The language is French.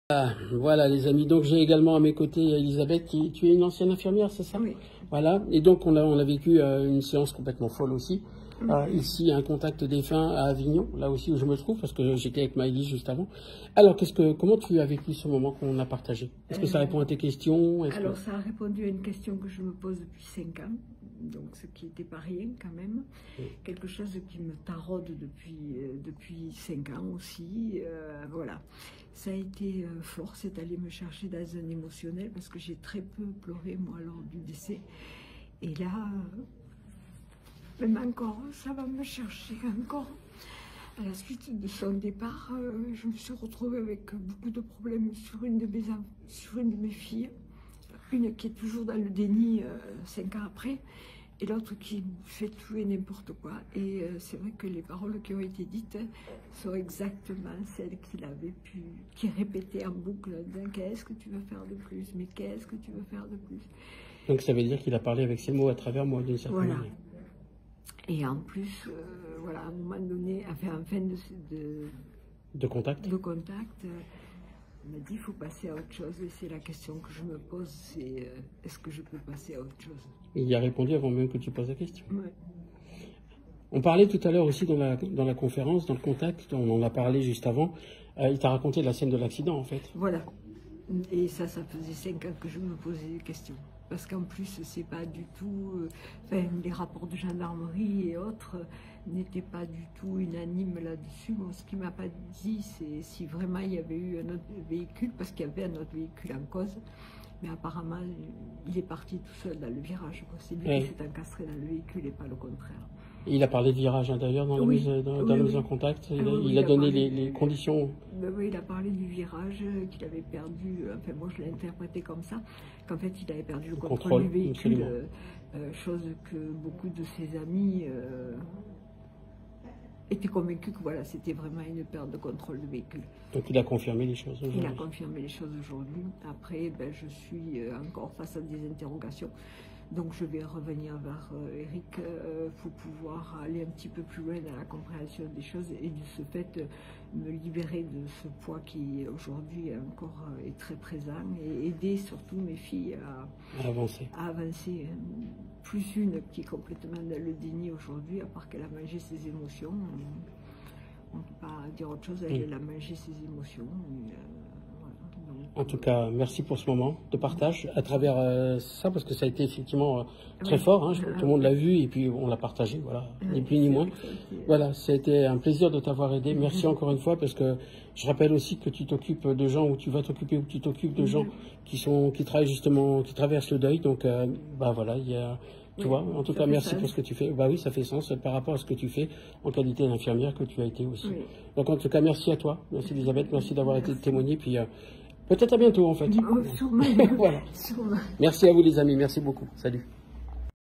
Ah, voilà les amis, donc j'ai également à mes côtés Elisabeth, tu es une ancienne infirmière, c'est ça? Oui. Voilà, et donc on a vécu une séance complètement folle aussi. Ici, un contact défunt à Avignon, là aussi où je me trouve, parce que j'étais avec Maëlys juste avant. Alors, comment tu as vécu ce moment qu'on a partagé? Est-ce que ça répond à tes questions? Alors, ça a répondu à une question que je me pose depuis 5 ans, donc ce qui n'était pas rien quand même. Quelque chose qui me taraude depuis 5 ans aussi. Voilà. Ça a été fort, c'est allé me chercher dans un émotionnel, parce que j'ai très peu pleuré, moi, lors du décès. Et là... même encore, ça va me chercher encore. À la suite de son départ, je me suis retrouvée avec beaucoup de problèmes sur une de mes filles. Une qui est toujours dans le déni 5 ans après, et l'autre qui fait tout et n'importe quoi. Et c'est vrai que les paroles qui ont été dites sont exactement celles qu'il répétait en boucle. Qu'est-ce que tu veux faire de plus? Mais qu'est-ce que tu veux faire de plus? Donc ça veut dire qu'il a parlé avec ses mots à travers moi d'une certaine manière. Et en plus, voilà, à un moment donné, en fin de contact, il m'a dit il faut passer à autre chose. Et c'est la question que je me pose, c'est est-ce que je peux passer à autre chose? Et il a répondu avant même que tu poses la question. Ouais. On parlait tout à l'heure aussi dans la conférence, dans le contact, on en a parlé juste avant. Il t'a raconté la scène de l'accident en fait. Voilà. Et ça faisait 5 ans que je me posais des questions. Parce qu'en plus, c'est pas du tout... les rapports de gendarmerie et autres n'étaient pas du tout unanimes là-dessus. Bon, ce qu'il m'a pas dit, c'est si vraiment il y avait eu un autre véhicule, parce qu'il y avait un autre véhicule en cause. Mais apparemment, il est parti tout seul dans le virage. C'est lui qui s'est encastré dans le véhicule et pas le contraire. Il a parlé de virage intérieur dans la mise en contact. Il a donné les conditions. Oui, il a parlé du virage qu'il avait perdu. Enfin, moi, je l'ai interprété comme ça, qu'en fait, il avait perdu le contrôle du véhicule, chose que beaucoup de ses amis étaient convaincus que voilà, c'était vraiment une perte de contrôle de véhicule. Donc, il a confirmé les choses aujourd'hui. Il a confirmé les choses aujourd'hui. Après, je suis encore face à des interrogations. Donc je vais revenir vers Eric pour pouvoir aller un petit peu plus loin dans la compréhension des choses et de ce fait me libérer de ce poids qui aujourd'hui encore est très présent et aider surtout mes filles à avancer. Plus une qui est complètement dans le déni aujourd'hui, à part qu'elle a mangé ses émotions. On ne peut pas dire autre chose, elle a mangé ses émotions. En tout cas, merci pour ce moment de partage à travers ça, parce que ça a été effectivement très fort. Hein, tout le monde l'a vu et puis on l'a partagé, voilà, ni plus ni moins. Voilà, ça a été un plaisir de t'avoir aidé. Merci encore une fois, parce que je rappelle aussi que tu t'occupes de gens, ou tu vas t'occuper, ou tu t'occupes de gens qui travaillent justement, qui traversent le deuil. Donc, voilà, il y a... Tu vois, en tout cas, merci pour ce que tu fais. Bah oui, ça fait sens par rapport à ce que tu fais en qualité d'infirmière que tu as été aussi. Donc, en tout cas, merci à toi. Merci Elisabeth, merci d'avoir été témoignée. Puis, peut-être à bientôt, en fait. Sûrement. Voilà. Merci à vous, les amis. Merci beaucoup. Salut.